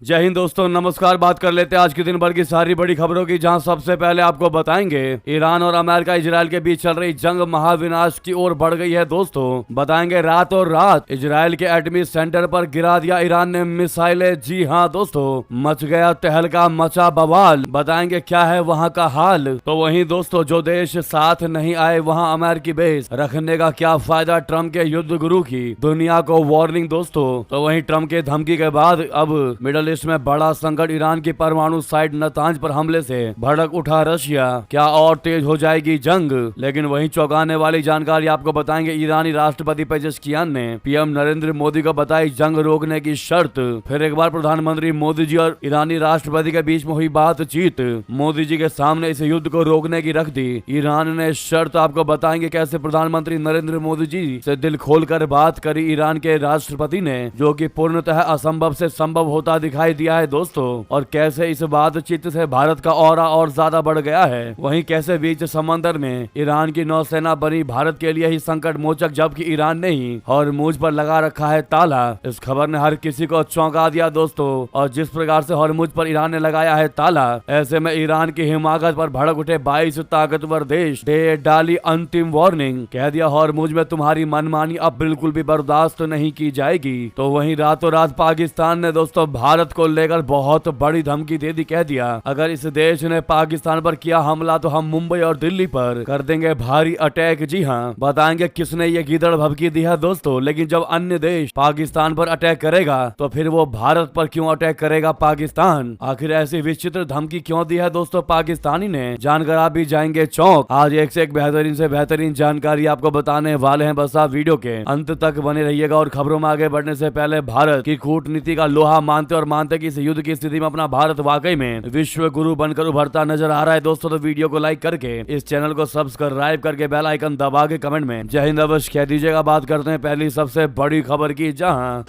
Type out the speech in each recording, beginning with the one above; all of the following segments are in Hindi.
जय हिंद दोस्तों, नमस्कार। बात कर लेते हैं आज के दिन भर की सारी बड़ी खबरों की, जहां सबसे पहले आपको बताएंगे ईरान और अमेरिका इजराइल के बीच चल रही जंग महाविनाश की ओर बढ़ गई है। दोस्तों बताएंगे रातों रात इजराइल के एटमी सेंटर पर गिरा दिया ईरान ने मिसाइलें। जी हां दोस्तों, मच गया तहलका, मचा बवाल। बताएंगे क्या है वहां का हाल। तो वहीं दोस्तों जो देश साथ नहीं आए वहां अमेरिकी बेस रखने का क्या फायदा, ट्रम्प के युद्ध गुरु की दुनिया को वार्निंग। दोस्तों तो वहीं ट्रम्प के धमकी के बाद अब मिडल ईस्ट में बड़ा संकट, ईरान की परमाणु साइट नतांज पर हमले से भड़क उठा रशिया। क्या और तेज हो जाएगी जंग। लेकिन वहीं चौंकाने वाली जानकारी आपको बताएंगे, ईरानी राष्ट्रपति पेजेशकियान ने पीएम नरेंद्र मोदी को बताई जंग रोकने की शर्त। फिर एक बार प्रधानमंत्री मोदी जी और ईरानी राष्ट्रपति के बीच में हुई बातचीत, मोदी जी के सामने इस युद्ध को रोकने की रख दी ईरान ने शर्त। आपको बताएंगे कैसे प्रधानमंत्री नरेंद्र मोदी जी से दिल खोलकर बात करी ईरान के राष्ट्रपति ने, जो कि पूर्णतः असंभव से संभव होता दिखाई दिया है दोस्तों। और कैसे इस बातचीत से भारत का ऑरा और ज्यादा बढ़ गया है। वहीं कैसे बीच समंदर में ईरान की नौसेना बनी भारत के लिए ही संकट मोचक, जबकि ईरान ने ही हॉर्मुज पर लगा रखा है ताला। इस खबर ने हर किसी को चौंका दिया दोस्तों। और जिस प्रकार से हॉर्मुज पर ईरान ने लगाया है ताला, ऐसे में ईरान की हिमाकत पर भड़क उठे 22 ताकतवर देश दे डाली अंतिम वार्निंग। कह दिया हॉर्मुज में तुम्हारी मनमानी अब बिल्कुल भी बर्दाश्त नहीं की जाएगी। तो वहीं रातों रात पाकिस्तान ने दोस्तों भारत को लेकर बहुत बड़ी धमकी दे दी। कह दिया अगर इस देश ने पाकिस्तान पर किया हमला तो हम मुंबई और दिल्ली पर कर देंगे भारी अटैक। जी हां, बताएंगे किसने ये गीदड़ भभकी दी है दोस्तों। लेकिन जब अन्य देश पाकिस्तान पर अटैक करेगा तो फिर वो भारत पर क्यों अटैक करेगा पाकिस्तान। आखिर ऐसी विचित्र धमकी क्यों दी है दोस्तों पाकिस्तानी ने, जानकर आप भी जाएंगे चौंक। आज एक से एक बेहतरीन से बेहतरीन जानकारी आपको बताने वाले हैं, बस आप वीडियो के अंत तक बने रहिएगा। और खबरों में आगे बढ़ने से पहले भारत की कूटनीति का लोहा मानते और मानते कि इस युद्ध की स्थिति में अपना भारत वाकई में विश्व गुरु बनकर उभरता नजर आ रहा है दोस्तों। तो वीडियो को लाइक करके, इस चैनल को सब्सक्राइब करके, बेल आइकन दबा के कमेंट में जय हिंद अवश्य कह दीजिएगा। बात करते हैं पहली सबसे बड़ी खबर की, जहां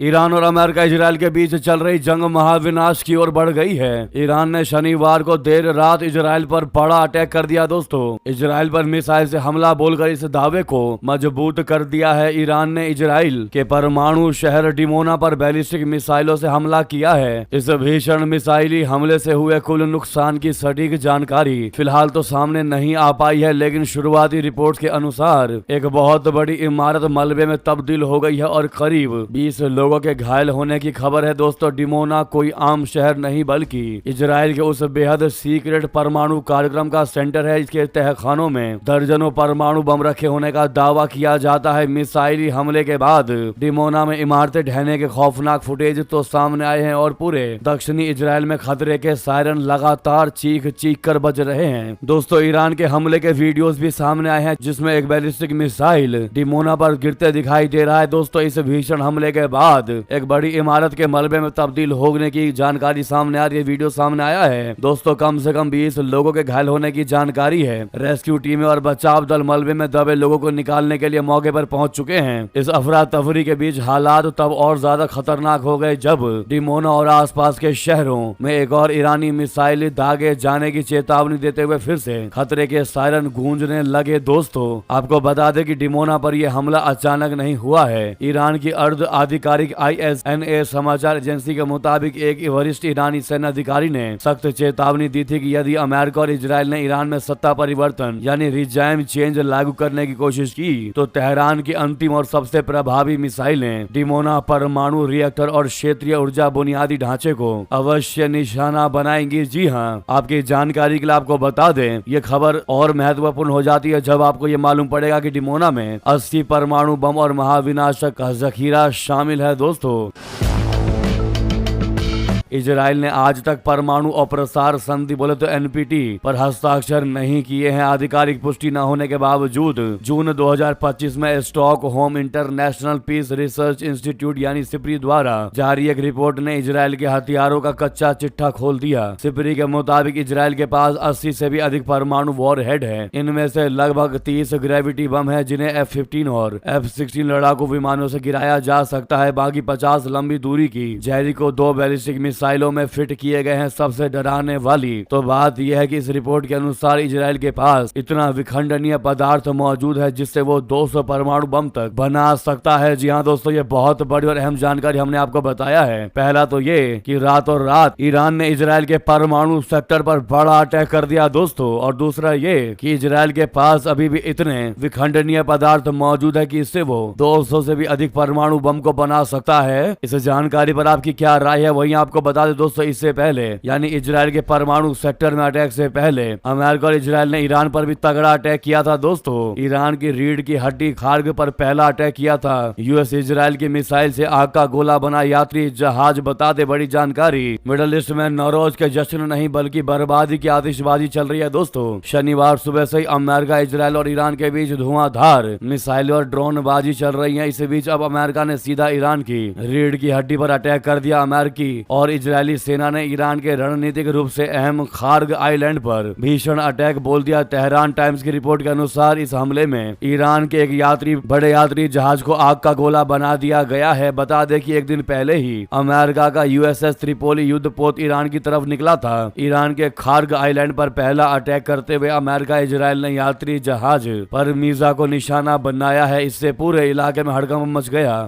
ईरान और अमेरिका इजराइल के बीच चल रही जंग महाविनाश की ओर बढ़ गई है। ईरान ने शनिवार को देर रात इजराइल पर बड़ा अटैक कर दिया दोस्तों। इजराइल पर मिसाइल से हमला बोलकर इस दावे को मजबूत कर दिया है। ईरान ने इजराइल के परमाणु शहर डिमोना पर बैलिस्टिक मिसाइलों से हमला किया है। इस भीषण मिसाइली हमले से हुए कुल नुकसान की सटीक जानकारी फिलहाल तो सामने नहीं आ पाई है, लेकिन शुरुआती रिपोर्ट के अनुसार एक बहुत बड़ी इमारत मलबे में तब्दील हो गई है और करीब 20 लोगों के घायल होने की खबर है दोस्तों। डिमोना कोई आम शहर नहीं बल्कि इजराइल के उस बेहद सीक्रेट परमाणु कार्यक्रम का सेंटर है। इसके तहखानों में दर्जनों परमाणु बम रखे होने का दावा किया जाता है। मिसाइली हमले के बाद डिमोना में इमारतें ढहने के खौफनाक फुटेज तो सामने आए हैं और पूरे दक्षिणी इजराइल में खतरे के सायरन लगातार चीख चीख कर बज रहे हैं दोस्तों। ईरान के हमले के वीडियोस भी सामने आए हैं, जिसमें एक बैलिस्टिक मिसाइल डिमोना पर गिरते दिखाई दे रहा है दोस्तों। इस भीषण हमले के बाद एक बड़ी इमारत के मलबे में तब्दील होने की जानकारी सामने आ रही है। वीडियो सामने आया है दोस्तों। कम से कम 20 लोगों के घायल होने की जानकारी है। रेस्क्यू टीमें और बचाव दल मलबे में दबे लोगों को निकालने के लिए मौके पर पहुंच चुके हैं। इस अफरा तफरी के बीच हालात तब और ज्यादा खतरनाक हो गए जब डिमोना और आसपास के शहरों में एक और ईरानी मिसाइल दागे जाने की चेतावनी देते हुए फिर से खतरे के सायरन गूंजने लगे दोस्तों। आपको बता दें कि डिमोना पर यह हमला अचानक नहीं हुआ है। ईरान की अर्ध आधिकारिक ISNA समाचार एजेंसी के मुताबिक एक वरिष्ठ ईरानी सेना अधिकारी ने सख्त चेतावनी दी थी कि यदि अमेरिका और इजराइल ने ईरान में सत्ता परिवर्तन यानी रिजाइम चेंज लागू करने की कोशिश की तो तेहरान की अंतिम और सबसे प्रभावी मिसाइलें डिमोना परमाणु रिएक्टर और क्षेत्रीय ऊर्जा बुनियादी ढांचे को अवश्य निशाना बनाएंगी। जी हाँ, आपकी जानकारी के लिए आपको बता दें, ये खबर और महत्वपूर्ण हो जाती है जब आपको ये मालूम पड़ेगा कि डिमोना में 80 परमाणु बम और महाविनाशक का जखीरा शामिल है दोस्तों। इजराइल ने आज तक परमाणु अप्रसार संधि बोले तो NPT पर हस्ताक्षर नहीं किए हैं। आधिकारिक पुष्टि न होने के बावजूद जून 2025 में Stockholm International Peace Research Institute यानी सिप्री द्वारा जारी एक रिपोर्ट ने इजराइल के हथियारों का कच्चा चिट्ठा खोल दिया। सिप्री के मुताबिक इजराइल के पास 80 से भी अधिक परमाणु वॉरहेड है। इनमें से लगभग 30 ग्रेविटी बम है जिन्हें F-15 और F-16 लड़ाकू विमानों से गिराया जा सकता है। बाकी 50 लंबी दूरी की जैरिको 2 बैलिस्टिक मिसाइलों में फिट किए गए हैं सबसे डराने वाली। तो बात यह है कि इस रिपोर्ट के अनुसार इजराइल के पास इतना विखंडनीय पदार्थ मौजूद है जिससे वो 200 परमाणु बम तक बना सकता है। जी हाँ दोस्तों, ये बहुत बड़ी और अहम जानकारी हमने आपको बताया है। पहला तो ये कि रातों रात ईरान ने इजराइल के परमाणु सेक्टर पर बड़ा अटैक कर दिया दोस्तों, और दूसरा ये कि इजराइल के पास अभी भी इतने विखंडनीय पदार्थ मौजूद है कि इससे वो 200 से भी अधिक परमाणु बम को बना सकता है। इस जानकारी पर आपकी क्या राय है वही आपको बता दें दोस्तों। इससे पहले यानी इजराइल के परमाणु सेक्टर में अटैक से पहले अमेरिका और इजराइल ने ईरान पर भी तगड़ा अटैक किया था दोस्तों। ईरान की रीढ़ की हड्डी खार्ग पर पहला अटैक किया था यूएस इजराइल की मिसाइल से आग का गोला बना यात्री जहाज। बता दे बड़ी जानकारी, मिडल ईस्ट में नौरोज के जश्न नहीं बल्कि बर्बादी की आतिशबाजी चल रही है दोस्तों। शनिवार सुबह से ही अमेरिका, इजराइल और ईरान के बीच धुआंधार मिसाइल और ड्रोन बाजी चल रही है। इसी बीच अब अमेरिका ने सीधा ईरान की रीढ़ की हड्डी पर अटैक कर दिया। अमेरिकी और इजरायली सेना ने ईरान के रणनीतिक रूप से अहम खार्ग आइलैंड पर भीषण अटैक बोल दिया। तेहरान टाइम्स की रिपोर्ट के अनुसार इस हमले में ईरान के एक बड़े यात्री जहाज को आग का गोला बना दिया गया है। बता दें कि एक दिन पहले ही अमेरिका का यूएसएस त्रिपोली युद्धपोत ईरान की तरफ निकला था। ईरान के खार्ग आइलैंड पर पहला अटैक करते हुए अमेरिका इजराइल ने यात्री जहाज पर मीज़ा को निशाना बनाया है। इससे पूरे इलाके में हड़कंप मच गया।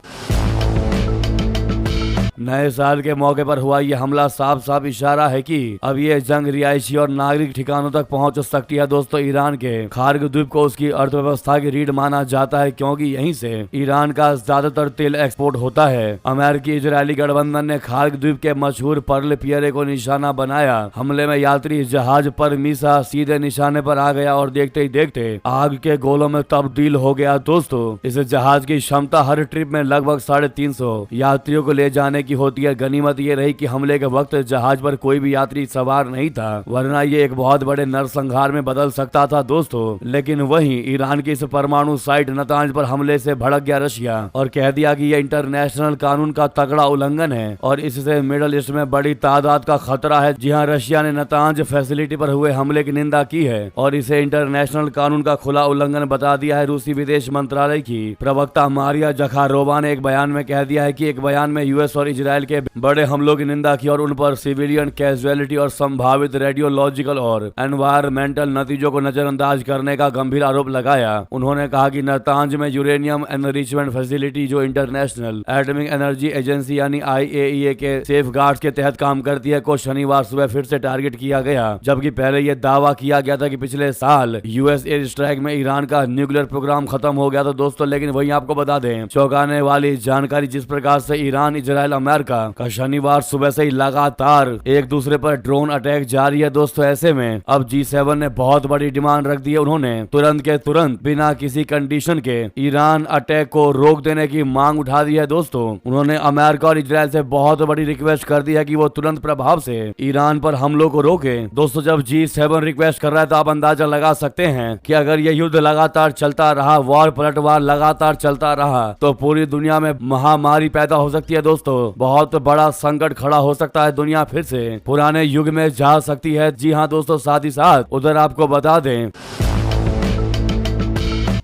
नए साल के मौके पर हुआ ये हमला साफ साफ इशारा है कि अब ये जंग रिहायशी और नागरिक ठिकानों तक पहुंच सकती है दोस्तों। ईरान के खार्ग द्वीप को उसकी अर्थव्यवस्था की रीढ़ माना जाता है क्योंकि यहीं से ईरान का ज्यादातर तेल एक्सपोर्ट होता है। अमेरिकी इजरायली गठबंधन ने खार्ग द्वीप के मशहूर पर्ल पियरे को निशाना बनाया। हमले में यात्री जहाज पर मीसा सीधे निशाने पर आ गया और देखते ही देखते आग के गोलों में तब्दील हो गया दोस्तों। इस जहाज की क्षमता हर ट्रिप में लगभग 350 यात्रियों को ले जाने की होती है। गनीमत ये रही कि हमले के वक्त जहाज पर कोई भी यात्री सवार नहीं था, वरना ये एक बहुत बड़े नरसंहार में बदल सकता था दोस्तों। लेकिन वहीं ईरान की इस परमाणु साइट नतांज पर हमले से भड़क गया रशिया और कह दिया कि यह इंटरनेशनल कानून का तगड़ा उल्लंघन है और इससे मिडल ईस्ट में बड़ी तादाद का खतरा है। जी हाँ, रशिया ने नतांज फैसिलिटी पर हुए हमले की निंदा की है और इसे इंटरनेशनल कानून का खुला उल्लंघन बता दिया है। रूसी विदेश मंत्रालय की प्रवक्ता मारिया जखारोवा ने एक बयान में कह दिया है कि एक बयान में यूएस और इजराइल के बड़े हमलों की निंदा की और उन पर सिविलियन कैजुअलिटी और संभावित रेडियोलॉजिकल और एनवायरमेंटल नतीजों को नजरअंदाज करने का गंभीर आरोप लगाया। उन्होंने कहा कि नतांज में यूरेनियम एनरिचमेंट फैसिलिटी जो इंटरनेशनल एटॉमिक एनर्जी एजेंसी यानी आईएईए के सेफगार्ड्स के तहत काम करती है को शनिवार सुबह फिर से टारगेट किया गया, जबकि पहले यह दावा किया गया था कि पिछले साल यूएस एयर स्ट्राइक में ईरान का न्यूक्लियर प्रोग्राम खत्म हो गया था दोस्तों। लेकिन वहीं आपको बता दें चौंकाने वाली जानकारी, जिस प्रकार से ईरान, इजराइल, अमेरिका का शनिवार सुबह से ही लगातार एक दूसरे पर ड्रोन अटैक जारी है दोस्तों। ऐसे में अब G7 ने बहुत बड़ी डिमांड रख दी है। उन्होंने तुरंत के तुरंत बिना किसी कंडीशन के ईरान अटैक को रोक देने की मांग उठा दी है दोस्तों। उन्होंने अमेरिका और इजराइल से बहुत बड़ी रिक्वेस्ट कर दी है कि वो तुरंत प्रभाव से ईरान पर हमलों को रोके दोस्तों। जब G7 रिक्वेस्ट कर रहा है तो आप अंदाजा लगा सकते हैं कि अगर ये युद्ध लगातार चलता रहा, वार पलटवार लगातार चलता रहा, तो पूरी दुनिया में महामारी पैदा हो सकती है दोस्तों। बहुत बड़ा संकट खड़ा हो सकता है, दुनिया फिर से पुराने युग में जा सकती है। जी हाँ दोस्तों, साथ ही साथ उधर आपको बता दें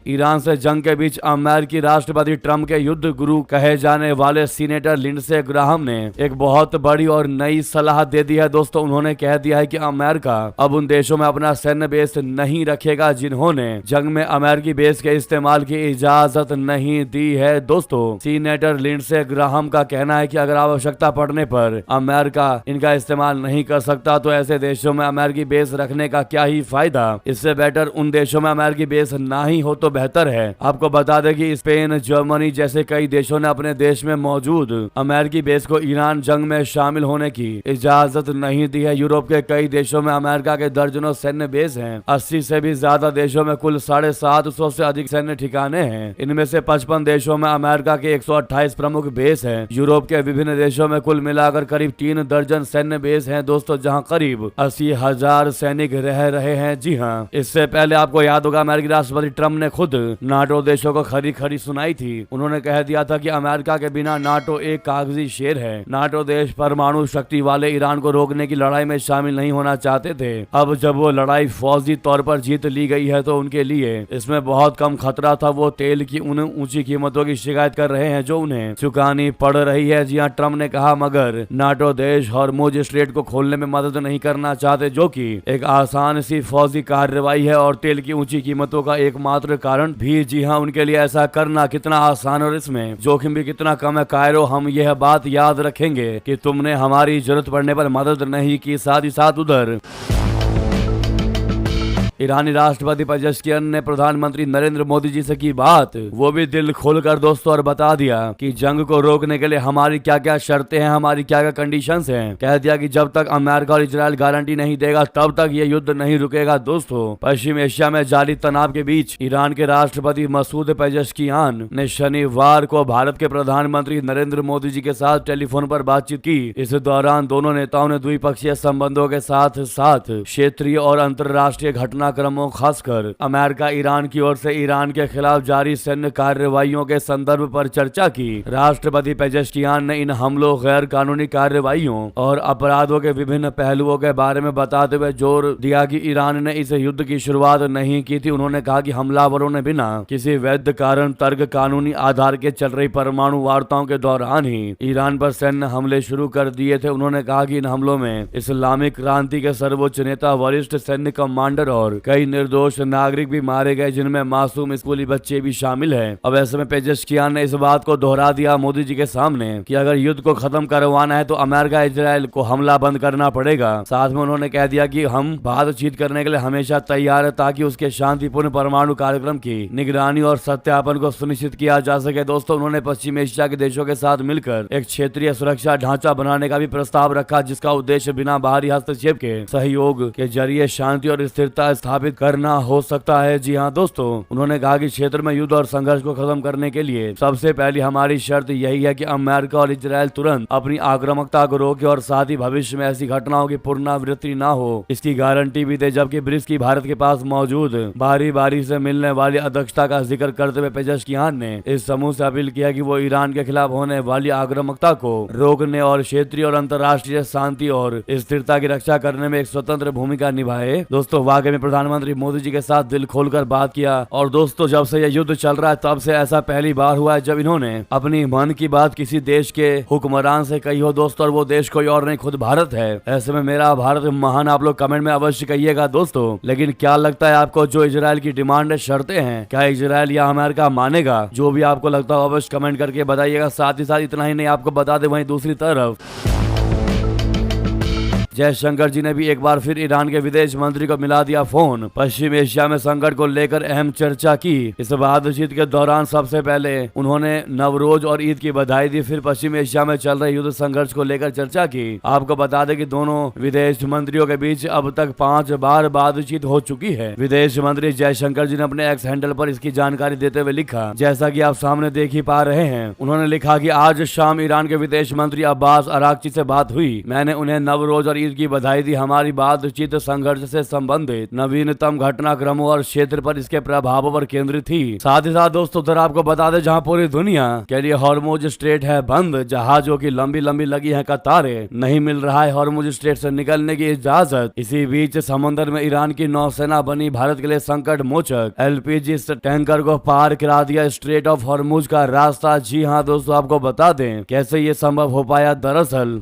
ईरान से जंग के बीच अमेरिकी राष्ट्रपति ट्रंप के युद्ध गुरु कहे जाने वाले सीनेटर लिंडसे ग्राहम ने एक बहुत बड़ी और नई सलाह दे दी है दोस्तों। उन्होंने कह दिया है कि अमेरिका अब उन देशों में अपना सैन्य बेस नहीं रखेगा जिन्होंने जंग में अमेरिकी बेस के इस्तेमाल की इजाजत नहीं दी है दोस्तों। सीनेटर लिंडसे ग्राहम का कहना है कि अगर आवश्यकता पड़ने पर अमेरिका इनका इस्तेमाल नहीं कर सकता तो ऐसे देशों में अमेरिकी बेस रखने का क्या ही फायदा। इससे बेटर उन देशों में अमेरिकी बेस ना ही हो तो बेहतर है। आपको बता दें कि स्पेन, जर्मनी जैसे कई देशों ने अपने देश में मौजूद अमेरिकी बेस को ईरान जंग में शामिल होने की इजाजत नहीं दी है। यूरोप के कई देशों में अमेरिका के दर्जनों सैन्य बेस हैं। 80 से भी ज्यादा देशों में कुल 750 से अधिक सैन्य ठिकाने हैं। इनमें से 55 देशों में अमेरिका के 128 प्रमुख बेस हैं। यूरोप के विभिन्न देशों में कुल मिलाकर करीब 3 दर्जन सैन्य बेस हैं दोस्तों, जहां करीब 80,000 सैनिक रह रहे हैं। जी हाँ, इससे पहले आपको याद होगा अमेरिकी राष्ट्रपति ट्रंप ने खुद नाटो देशों को खरी खरी सुनाई थी। उन्होंने कह दिया था कि अमेरिका के बिना नाटो एक कागजी शेर है। नाटो देश परमाणु शक्ति वाले ईरान को रोकने की लड़ाई में शामिल नहीं होना चाहते थे। अब जब वो लड़ाई फौजी तौर पर जीत ली गई है तो उनके लिए इसमें बहुत कम खतरा था। वो तेल की उन ऊंची कीमतों की शिकायत कर रहे हैं जो उन्हें चुकानी पड़ रही है। जी हाँ, ट्रम्प ने कहा मगर नाटो देश हॉर्मुज स्ट्रेट को खोलने में मदद नहीं करना चाहते, जो कि एक आसान सी फौजी कार्रवाई है और तेल की ऊंची कीमतों का एकमात्र कारण भी। जी हाँ, उनके लिए ऐसा करना कितना आसान और इसमें जोखिम भी कितना कम है। कायरो, हम यह बात याद रखेंगे कि तुमने हमारी जरूरत पड़ने पर मदद नहीं की। साथ ही साथ उधर ईरानी राष्ट्रपति पेजेश्कियान ने प्रधानमंत्री नरेंद्र मोदी जी से की बात, वो भी दिल खोलकर दोस्तों, और बता दिया कि जंग को रोकने के लिए हमारी क्या क्या शर्तें हैं, हमारी क्या क्या कंडीशंस हैं। कह दिया कि जब तक अमेरिका और इजराइल गारंटी नहीं देगा तब तक ये युद्ध नहीं रुकेगा। दोस्तों, पश्चिम एशिया में जारी तनाव के बीच ईरान के राष्ट्रपति मसूद पेजेश्कियान ने शनिवार को भारत के प्रधानमंत्री नरेंद्र मोदी जी के साथ टेलीफोन पर बातचीत की। इस दौरान दोनों नेताओं ने द्विपक्षीय संबंधों के साथ साथ क्षेत्रीय और अंतर्राष्ट्रीय घटनाक्रमों, खासकर अमेरिका ईरान की ओर से ईरान के खिलाफ जारी सैन्य कार्रवाइयों के संदर्भ पर चर्चा की। राष्ट्रपति पेजेश्कियान ने इन हमलों, गैर कानूनी कार्रवाइयों और अपराधों के विभिन्न पहलुओं के बारे में बताते हुए जोर दिया कि ईरान ने इस युद्ध की शुरुआत नहीं की थी। उन्होंने कहा कि हमलावरों ने बिना किसी वैध कारण, तर्क, कानूनी आधार के चल रही परमाणु वार्ताओं के दौरान ही ईरान पर सैन्य हमले शुरू कर दिए थे। उन्होंने कहा कि इन हमलों में इस्लामिक क्रांति के सर्वोच्च नेता, वरिष्ठ सैन्य कमांडर और कई निर्दोष नागरिक भी मारे गए, जिनमें मासूम स्कूली बच्चे भी शामिल हैं। अब ऐसे में पेजेश्कियान ने इस बात को दोहरा दिया मोदी जी के सामने कि अगर युद्ध को खत्म करवाना है तो अमेरिका इजराइल को हमला बंद करना पड़ेगा। साथ में उन्होंने कह दिया कि हम बातचीत करने के लिए हमेशा तैयार है ताकि उसके शांतिपूर्ण परमाणु कार्यक्रम की निगरानी और सत्यापन को सुनिश्चित किया जा सके। दोस्तों, उन्होंने पश्चिम एशिया के देशों के साथ मिलकर एक क्षेत्रीय सुरक्षा ढांचा बनाने का भी प्रस्ताव रखा, जिसका उद्देश्य बिना बाहरी हस्तक्षेप के सहयोग के जरिए शांति और स्थिरता स्थापित करना हो सकता है। जी हाँ दोस्तों, उन्होंने कहा कि क्षेत्र में युद्ध और संघर्ष को खत्म करने के लिए सबसे पहली हमारी शर्त यही है कि अमेरिका और इजराइल तुरंत अपनी आक्रामकता को रोके और साथ ही भविष्य में ऐसी घटनाओं की पुनरावृत्ति न हो, इसकी गारंटी भी दे। जबकि ब्रिक्स की भारत के पास मौजूद बारी बारी से मिलने वाली अध्यक्षता का जिक्र करते हुए पेजेश्कियान ने इस समूह से अपील किया कि वो ईरान के खिलाफ होने वाली आक्रामकता को रोकने और क्षेत्रीय और अंतर्राष्ट्रीय शांति और स्थिरता की रक्षा करने में एक स्वतंत्र भूमिका निभाए। दोस्तों, वाकई में प्रधानमंत्री मोदी जी के साथ दिल खोलकर बात किया। और दोस्तों, जब से यह युद्ध चल रहा है तब से ऐसा पहली बार हुआ है जब इन्होंने अपनी मन की बात किसी देश के हुक्मरान से कही हो दोस्तों, और वो देश कोई और नहीं, खुद भारत है। ऐसे में मेरा भारत महान, आप लोग कमेंट में अवश्य कहिएगा दोस्तों। लेकिन क्या लगता है आपको, जो इजराइल की डिमांड, शर्तें हैं, क्या इजराइल या अमेरिका मानेगा? जो भी आपको लगता हो अवश्य कमेंट करके बताइएगा। साथ ही साथ इतना ही नहीं, आपको बता दे वहीं दूसरी तरफ जयशंकर जी ने भी एक बार फिर ईरान के विदेश मंत्री को मिला दिया फोन। पश्चिम एशिया में संकट को लेकर अहम चर्चा की। इस बातचीत के दौरान सबसे पहले उन्होंने नवरोज और ईद की बधाई दी, फिर पश्चिम एशिया में चल रहे युद्ध संघर्ष को लेकर चर्चा की। आपको बता दें कि दोनों विदेश मंत्रियों के बीच अब तक 5 बार बातचीत हो चुकी है। विदेश मंत्री जयशंकर जी ने अपने एक्स हैंडल पर इसकी जानकारी देते हुए लिखा, जैसा कि आप सामने देख ही पा रहे हैं। उन्होंने लिखा कि आज शाम ईरान के विदेश मंत्री अब्बास अराक्ची से बात हुई। मैंने उन्हें नवरोज और ईद की बधाई दी। हमारी बातचीत संघर्ष से संबंधित नवीनतम घटनाक्रमों और क्षेत्र पर इसके प्रभावों पर केंद्रित थी। साथ ही साथ दोस्तों, उधर आपको बता दें जहां पूरी दुनिया के लिए हॉर्मुज स्ट्रेट है बंद, जहाजों की लंबी लंबी लगी है कतारें, नहीं मिल रहा है हॉर्मुज स्ट्रेट से निकलने की इजाजत। इसी बीच समंदर में ईरान की नौसेना बनी भारत के लिए संकट मोचक एलपीजी टैंकर को पार करा दिया स्ट्रेट ऑफ हॉर्मुज का रास्ता। जी हाँ दोस्तों, आपको बता दें कैसे ये संभव हो पाया। दरअसल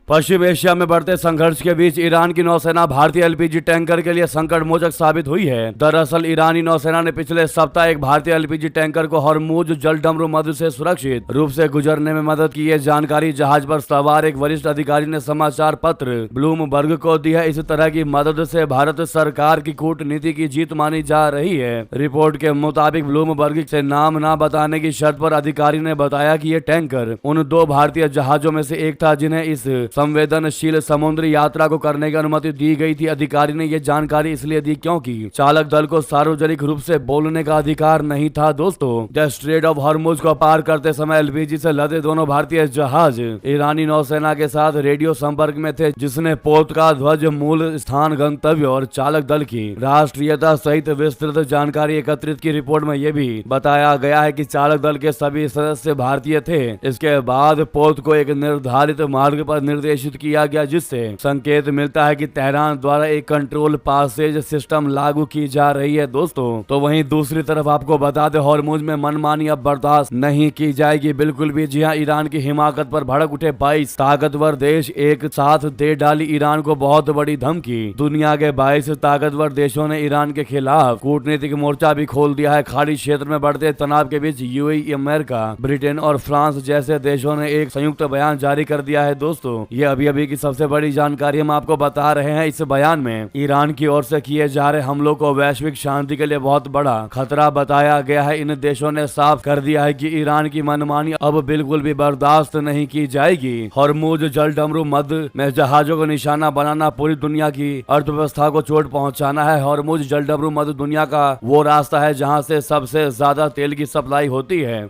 पश्चिम एशिया में बढ़ते संघर्ष के बीच ईरान की नौसेना भारतीय एलपीजी टैंकर के लिए संकट मोचक साबित हुई है। दरअसल ईरानी नौसेना ने पिछले सप्ताह एक भारतीय एलपीजी टैंकर को हॉर्मुज जलडमरू मध्य से सुरक्षित रूप से गुजरने में मदद की। है जानकारी जहाज पर सवार एक वरिष्ठ अधिकारी ने समाचार पत्र ब्लूमबर्ग को दी है। इस तरह की मदद से भारत सरकार की कूटनीति की जीत मानी जा रही है। रिपोर्ट के मुताबिक ब्लूमबर्ग से नाम न बताने की शर्त पर अधिकारी ने बताया कि ये टैंकर उन 2 भारतीय जहाजों में से एक था जिन्हें इस संवेदनशील समुद्री यात्रा को करने की अनुमति दी गई थी। अधिकारी ने यह जानकारी इसलिए दी क्योंकि चालक दल को सार्वजनिक रूप से बोलने का अधिकार नहीं था। दोस्तों, स्ट्रेट ऑफ हॉर्मुज को पार करते समय एलपीजी से लदे दोनों भारतीय जहाज ईरानी नौसेना के साथ रेडियो संपर्क में थे, जिसने पोत का ध्वज, मूल स्थान, गंतव्य और चालक दल की राष्ट्रीयता सहित विस्तृत जानकारी एकत्रित की। रिपोर्ट में यह भी बताया गया है कि चालक दल के सभी सदस्य भारतीय थे। इसके बाद पोत को एक निर्धारित मार्ग पर निर्देशित किया गया, जिससे संकेत मिलता है कि तेहरान द्वारा एक कंट्रोल पासेज सिस्टम लागू की जा रही है। दोस्तों, तो वहीं दूसरी तरफ आपको बता दें, हॉर्मुज में मनमानी अब बर्दाश्त नहीं की जाएगी, बिल्कुल भी। जी हां, ईरान की हिमाकत पर भड़क उठे 22 ताकतवर देश, एक साथ दे डाली ईरान को बहुत बड़ी धमकी। दुनिया के 22 ताकतवर देशों ने ईरान के खिलाफ कूटनीतिक मोर्चा भी खोल दिया है। खाड़ी क्षेत्र में बढ़ते तनाव के बीच यूएई, अमेरिका, ब्रिटेन और फ्रांस जैसे देशों ने एक संयुक्त बयान जारी कर दिया है। दोस्तों, ये अभी की सबसे बड़ी जानकारी हम आपको बता रहे हैं। इस बयान में ईरान की ओर से किए जा रहे हमलों को वैश्विक शांति के लिए बहुत बड़ा खतरा बताया गया है। इन देशों ने साफ कर दिया है कि ईरान की मनमानी अब बिल्कुल भी बर्दाश्त नहीं की जाएगी। हॉर्मुज जलडमरू मध्य में जहाजों को निशाना बनाना पूरी दुनिया की अर्थव्यवस्था को चोट पहुंचाना है। हॉर्मुज जलडमरू मध्य दुनिया का वो रास्ता है जहां से सबसे ज्यादा तेल की सप्लाई होती है।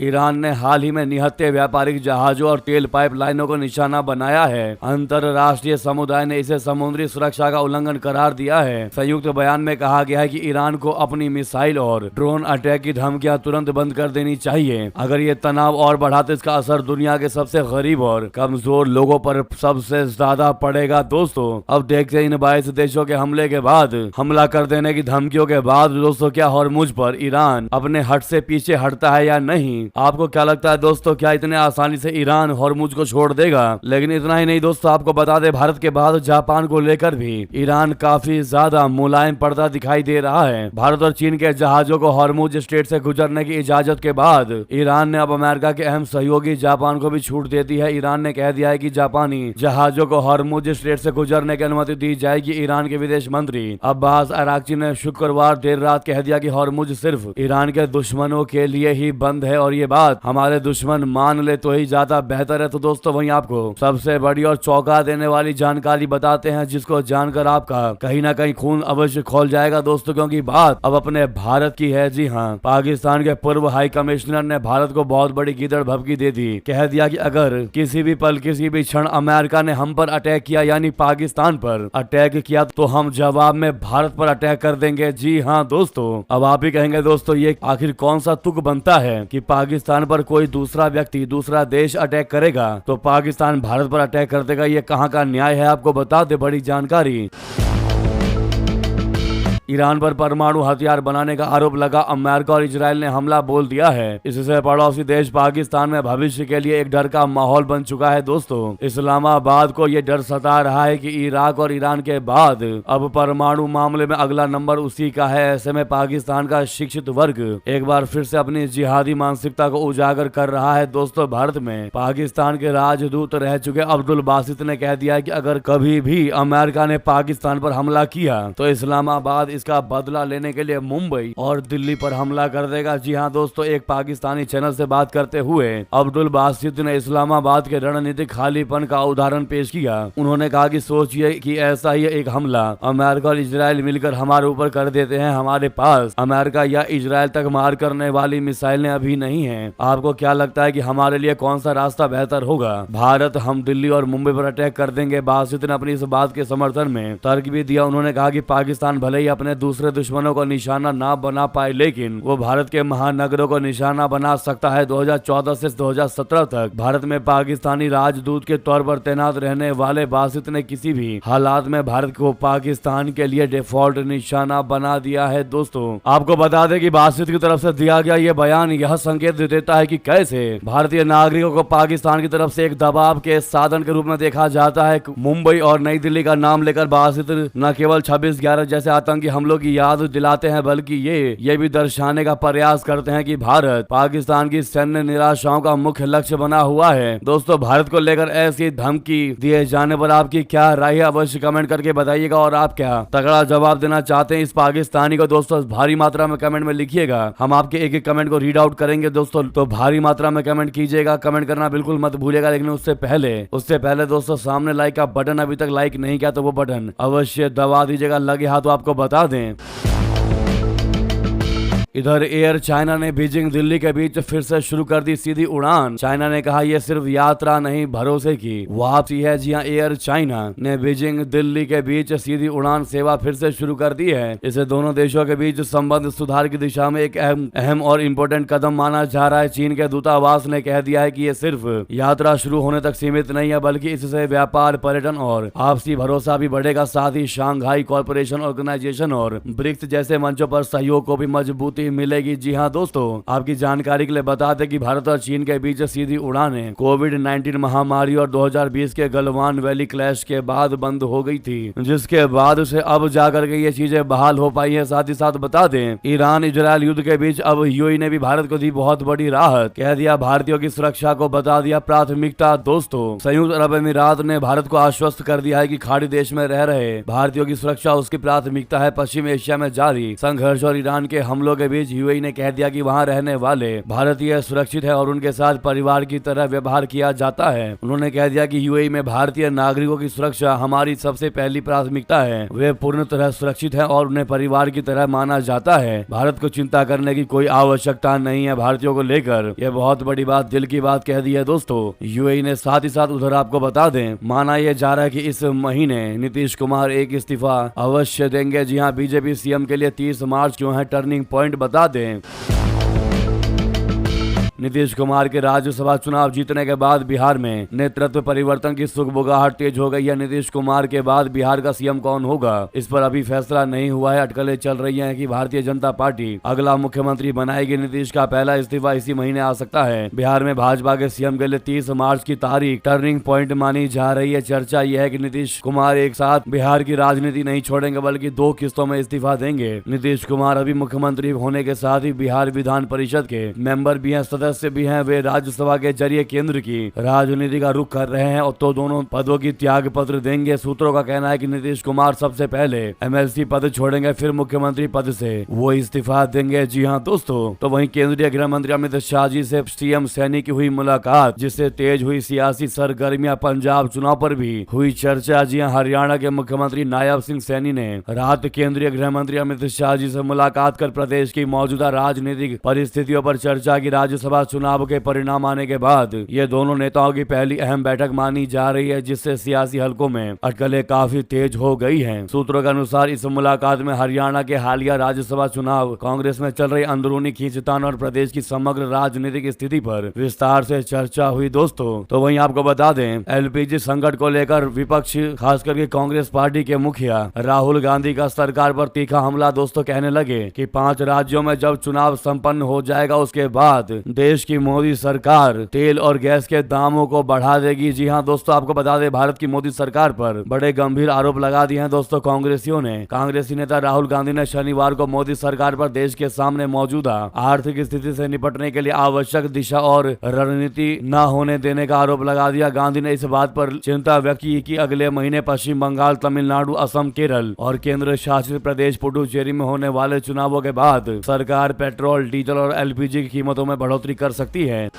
ईरान ने हाल ही में निहत्थे व्यापारिक जहाजों और तेल पाइपलाइनों को निशाना बनाया है। अंतरराष्ट्रीय समुदाय ने इसे समुद्री सुरक्षा का उल्लंघन करार दिया है। संयुक्त बयान में कहा गया है कि ईरान को अपनी मिसाइल और ड्रोन अटैक की धमकियां तुरंत बंद कर देनी चाहिए। अगर ये तनाव और बढ़ा तो इसका असर दुनिया के सबसे गरीब और कमजोर लोगों पर सबसे ज्यादा पड़ेगा। दोस्तों, अब देखते हैं इन 22 देशों के हमले के बाद, हमला कर देने की धमकियों के बाद, दोस्तों, क्या हॉर्मुज पर ईरान अपने हट से पीछे हटता है या नहीं। आपको क्या लगता है दोस्तों, क्या इतने आसानी से ईरान हॉर्मुज को छोड़ देगा? लेकिन इतना ही नहीं दोस्तों, आपको बता दें, भारत के बाद जापान को लेकर भी ईरान काफी ज्यादा मुलायम पड़ता दिखाई दे रहा है। भारत और चीन के जहाजों को हॉर्मुज स्ट्रेट से गुजरने की इजाजत के बाद ईरान ने अब अमेरिका के अहम सहयोगी जापान को भी छूट दे दी है। ईरान ने कह दिया है कि जापानी जहाजों को हॉर्मुज स्ट्रेट से गुजरने की अनुमति दी जाएगी। ईरान के विदेश मंत्री अब्बास अराक्ची ने शुक्रवार देर रात कह दिया कि हॉर्मुज सिर्फ ईरान के दुश्मनों के लिए ही बंद है और ये बात हमारे दुश्मन मान ले तो ही ज्यादा बेहतर है। तो दोस्तों, वहीं आपको सबसे बड़ी और चौंका देने वाली जानकारी बताते हैं, जिसको जानकर आपका कहीं ना कहीं खून अवश्य खोल जाएगा दोस्तों, क्योंकि बात अब अपने भारत की है। जी हाँ, पाकिस्तान के पूर्व हाई कमिश्नर ने भारत को बहुत बड़ी गीदड़ भभकी दे दी। कह दिया कि अगर किसी भी पल, किसी भी क्षण अमेरिका ने हम पर अटैक किया, यानी पाकिस्तान पर अटैक किया, तो हम जवाब में भारत पर अटैक कर देंगे। जी हाँ दोस्तों, अब आप ही कहेंगे दोस्तों, ये आखिर कौन सा तुक बनता है कि पाकिस्तान पर कोई दूसरा व्यक्ति, दूसरा देश अटैक करेगा तो पाकिस्तान भारत पर अटैक कर देगा। ये कहाँ का न्याय है? आपको बता दे बड़ी जानकारी। ईरान पर परमाणु हथियार बनाने का आरोप लगा। अमेरिका और इजराइल ने हमला बोल दिया है। इससे पड़ोसी देश पाकिस्तान में भविष्य के लिए एक डर का माहौल बन चुका है। दोस्तों, इस्लामाबाद को ये डर सता रहा है कि इराक और ईरान के बाद अब परमाणु मामले में अगला नंबर उसी का है। ऐसे में पाकिस्तान का शिक्षित वर्ग एक बार फिर से अपनी जिहादी मानसिकता को उजागर कर रहा है। दोस्तों, भारत में पाकिस्तान के राजदूत रह चुके अब्दुल बासित ने कह दिया है कि अगर कभी भी अमेरिका ने पाकिस्तान पर हमला किया तो इस्लामाबाद इसका बदला लेने के लिए मुंबई और दिल्ली पर हमला कर देगा। जी हाँ दोस्तों, एक पाकिस्तानी चैनल से बात करते हुए अब्दुल बासित ने इस्लामाबाद के रणनीतिक खालीपन का उदाहरण पेश किया। उन्होंने कहा कि सोचिए कि ऐसा ही एक हमला अमेरिका और इजराइल मिलकर हमारे ऊपर कर देते हैं। हमारे पास अमेरिका या इजराइल तक मार करने वाली मिसाइलें अभी नहीं है। आपको क्या लगता है कि हमारे लिए कौन सा रास्ता बेहतर होगा? भारत, हम दिल्ली और मुंबई पर अटैक कर देंगे। बासित ने अपनी इस बात के समर्थन में तर्क भी दिया। उन्होंने कहा कि पाकिस्तान भले ही अपने दूसरे दुश्मनों को निशाना ना बना पाए, लेकिन वो भारत के महानगरों को निशाना बना सकता है। 2014 से 2017 तक भारत में पाकिस्तानी राजदूत के तौर पर तैनात रहने वाले बासित ने किसी भी हालात में भारत को पाकिस्तान के लिए डिफॉल्ट निशाना बना दिया है। दोस्तों, आपको बता दें कि बासित की तरफ से दिया गया ये बयान यह संकेत देता है कि कैसे भारतीय नागरिकों को पाकिस्तान की तरफ से एक दबाव के साधन के रूप में देखा जाता है। मुंबई और नई दिल्ली का नाम लेकर बासित न केवल 26/11 जैसे आतंकी हमलों की याद दिलाते हैं, बल्कि ये भी दर्शाने का प्रयास करते हैं कि भारत पाकिस्तान की सैन्य निराशाओं का मुख्य लक्ष्य बना हुआ है। दोस्तों, भारत को लेकर ऐसी धमकी दिए जाने पर आपकी क्या राय है, अवश्य कमेंट करके बताइएगा। और आप क्या तगड़ा जवाब देना चाहते हैं इस पाकिस्तानी को? दोस्तों भारी मात्रा में कमेंट में लिखिएगा, हम आपके एक एक कमेंट को रीड आउट करेंगे दोस्तों। तो भारी मात्रा में कमेंट कीजिएगा, कमेंट करना बिल्कुल मत भूलिएगा। लेकिन उससे पहले दोस्तों, सामने लाइक का बटन अभी तक लाइक नहीं किया तो वो बटन अवश्य दबा दीजिएगा। लगे हाथ तो आपको बता दें, इधर एयर चाइना ने बीजिंग दिल्ली के बीच फिर से शुरू कर दी सीधी उड़ान। चाइना ने कहा यह सिर्फ यात्रा नहीं, भरोसे की वापसी है। जी हां, एयर चाइना ने बीजिंग दिल्ली के बीच सीधी उड़ान सेवा फिर से शुरू कर दी है। इसे दोनों देशों के बीच संबंध सुधार की दिशा में एक अहम और इम्पोर्टेंट कदम माना जा रहा है। चीन के दूतावास ने कह दिया है कि ये सिर्फ यात्रा शुरू होने तक सीमित नहीं है, बल्कि इससे व्यापार, पर्यटन और आपसी भरोसा भी बढ़ेगा। साथ ही शांघाई कोऑपरेशन ऑर्गेनाइजेशन और ब्रिक्स जैसे मंचों पर सहयोग को भी मजबूती मिलेगी। जी हां दोस्तों, आपकी जानकारी के लिए बता दें कि भारत और चीन के बीच सीधी उड़ानें कोविड-19 महामारी और 2020 के गलवान वैली क्लैश के बाद बंद हो गई थी, जिसके बाद से अब जाकर के ये चीजें बहाल हो पाई है। साथ ही साथ बता दें, ईरान इजरायल युद्ध के बीच अब यूएई ने भी भारत को दी बहुत बड़ी राहत, कह दिया भारतीयों की सुरक्षा को बता दिया प्राथमिकता। दोस्तों, संयुक्त अरब अमीरात ने भारत को आश्वस्त कर दिया है कि खाड़ी देश में रह रहे भारतीयों की सुरक्षा उसकी प्राथमिकता है। पश्चिम एशिया में जारी संघर्ष और ईरान के हमलों के बीच यूएई ने कह दिया कि वहां रहने वाले भारतीय सुरक्षित है और उनके साथ परिवार की तरह व्यवहार किया जाता है। उन्होंने कह दिया कि यूएई में भारतीय नागरिकों की सुरक्षा हमारी सबसे पहली प्राथमिकता है। वे पूर्ण तरह सुरक्षित है और उन्हें परिवार की तरह माना जाता है। भारत को चिंता करने की कोई आवश्यकता नहीं है भारतीयों को लेकर। यह बहुत बड़ी बात, दिल की बात कह दी है दोस्तों यूएई ने। साथ ही साथ उधर आपको बता दें, माना यह जा रहा है कि इस महीने नीतीश कुमार एक इस्तीफा अवश्य देंगे। जी हां, बीजेपी सीएम के लिए 30 मार्च क्यों है टर्निंग पॉइंट, बता दें। नीतीश कुमार के राज्यसभा चुनाव जीतने के बाद बिहार में नेतृत्व परिवर्तन की सुगबुगाहट तेज हो गई है। नीतीश कुमार के बाद बिहार का सीएम कौन होगा, इस पर अभी फैसला नहीं हुआ है। अटकलें चल रही हैं कि भारतीय जनता पार्टी अगला मुख्यमंत्री बनाएगी। नीतीश का पहला इस्तीफा इसी महीने आ सकता है। बिहार में भाजपा के सीएम के लिए 30 मार्च की तारीख टर्निंग पॉइंट मानी जा रही है। चर्चा यह है कि नीतीश कुमार एक साथ बिहार की राजनीति नहीं छोड़ेंगे, बल्कि 2 किस्तों में इस्तीफा देंगे। नीतीश कुमार अभी मुख्यमंत्री होने के साथ ही बिहार विधान परिषद के मेंबर भी हैं, सदस्य भी हैं। वे राज्यसभा के जरिए केंद्र की राजनीति का रुख कर रहे हैं और तो दोनों पदों की त्याग पत्र देंगे। सूत्रों का कहना है कि नीतीश कुमार सबसे पहले एमएलसी पद छोड़ेंगे, फिर मुख्यमंत्री पद से वो इस्तीफा देंगे। जी हां दोस्तों, तो वहीं केंद्रीय गृह मंत्री अमित शाह जी से सीएम सैनी की हुई मुलाकात, जिससे तेज हुई सियासी सरगर्मियां। पंजाब चुनाव पर भी हुई चर्चा। जी हां, हरियाणा के मुख्यमंत्री नायब सिंह सैनी ने रात केंद्रीय गृह मंत्री अमित शाह जी से मुलाकात कर प्रदेश की मौजूदा राजनीतिक परिस्थितियों पर चर्चा की। राज्यसभा चुनाव के परिणाम आने के बाद ये दोनों नेताओं की पहली अहम बैठक मानी जा रही है, जिससे सियासी हलकों में अटकलें काफी तेज हो गई हैं। सूत्रों के अनुसार इस मुलाकात में हरियाणा के हालिया राज्यसभा चुनाव, कांग्रेस में चल रही अंदरूनी खींचतान और प्रदेश की समग्र राजनीतिक स्थिति पर विस्तार से चर्चा हुई दोस्तों। तो वहीं आपको बता दें, एलपीजी संकट को लेकर विपक्ष, खास करके कांग्रेस पार्टी के मुखिया राहुल गांधी का सरकार पर तीखा हमला। दोस्तों कहने लगे कि 5 राज्यों में जब चुनाव संपन्न हो जाएगा, उसके बाद देश की मोदी सरकार तेल और गैस के दामों को बढ़ा देगी। जी हां दोस्तों, आपको बता दें, भारत की मोदी सरकार पर बड़े गंभीर आरोप लगा दिए हैं दोस्तों कांग्रेसियों ने। कांग्रेसी नेता राहुल गांधी ने शनिवार को मोदी सरकार पर देश के सामने मौजूदा आर्थिक स्थिति से निपटने के लिए आवश्यक दिशा और रणनीति न होने देने का आरोप लगा दिया। गांधी ने इस बात पर चिंता व्यक्त की कि अगले महीने पश्चिम बंगाल, तमिलनाडु, असम, केरल और केंद्र शासित प्रदेश पुडुचेरी में होने वाले चुनावों के बाद सरकार पेट्रोल, डीजल और एलपीजी की कीमतों में बढ़ोतरी कर सकती है।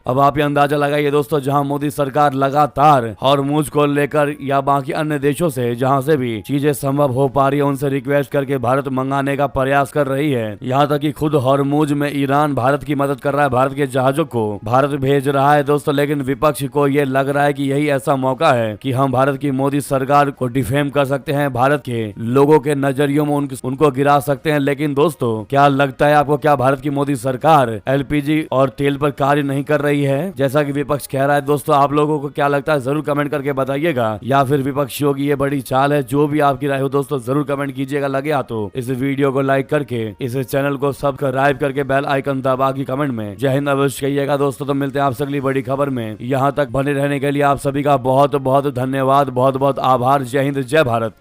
अब आप ये अंदाजा लगाइए दोस्तों, जहां मोदी सरकार लगातार हॉर्मुज को लेकर या बाकी अन्य देशों से जहां से भी चीजें संभव हो पा रही है, उनसे रिक्वेस्ट करके भारत मंगाने का प्रयास कर रही है। यहां तक कि खुद हॉर्मुज में ईरान भारत की मदद कर रहा है, भारत के जहाजों को भारत भेज रहा है दोस्तों। लेकिन विपक्ष को ये लग रहा है कि यही ऐसा मौका है कि हम भारत की मोदी सरकार को डिफेम कर सकते हैं, भारत के लोगों के नजरियों में उनको गिरा सकते हैं। लेकिन दोस्तों, क्या लगता है आपको, क्या भारत की मोदी सरकार एलपीजी और तेल पर कार्य नहीं कर रही है जैसा कि विपक्ष कह रहा है? दोस्तों आप लोगों को क्या लगता है, जरूर कमेंट करके बताइएगा। या फिर विपक्षियों की ये बड़ी चाल है? जो भी आपकी राय हो दोस्तों जरूर कमेंट कीजिएगा। लगे तो इस वीडियो को लाइक करके, इस चैनल को सब्सक्राइब करके, बेल आइकन दबा के कमेंट में जय हिंद अवश्य कहिएगा दोस्तों। तो मिलते हैं आपसे अगली बड़ी खबर में। यहाँ तक बने रहने के लिए आप सभी का बहुत बहुत धन्यवाद, बहुत बहुत आभार। जय हिंद, जय भारत।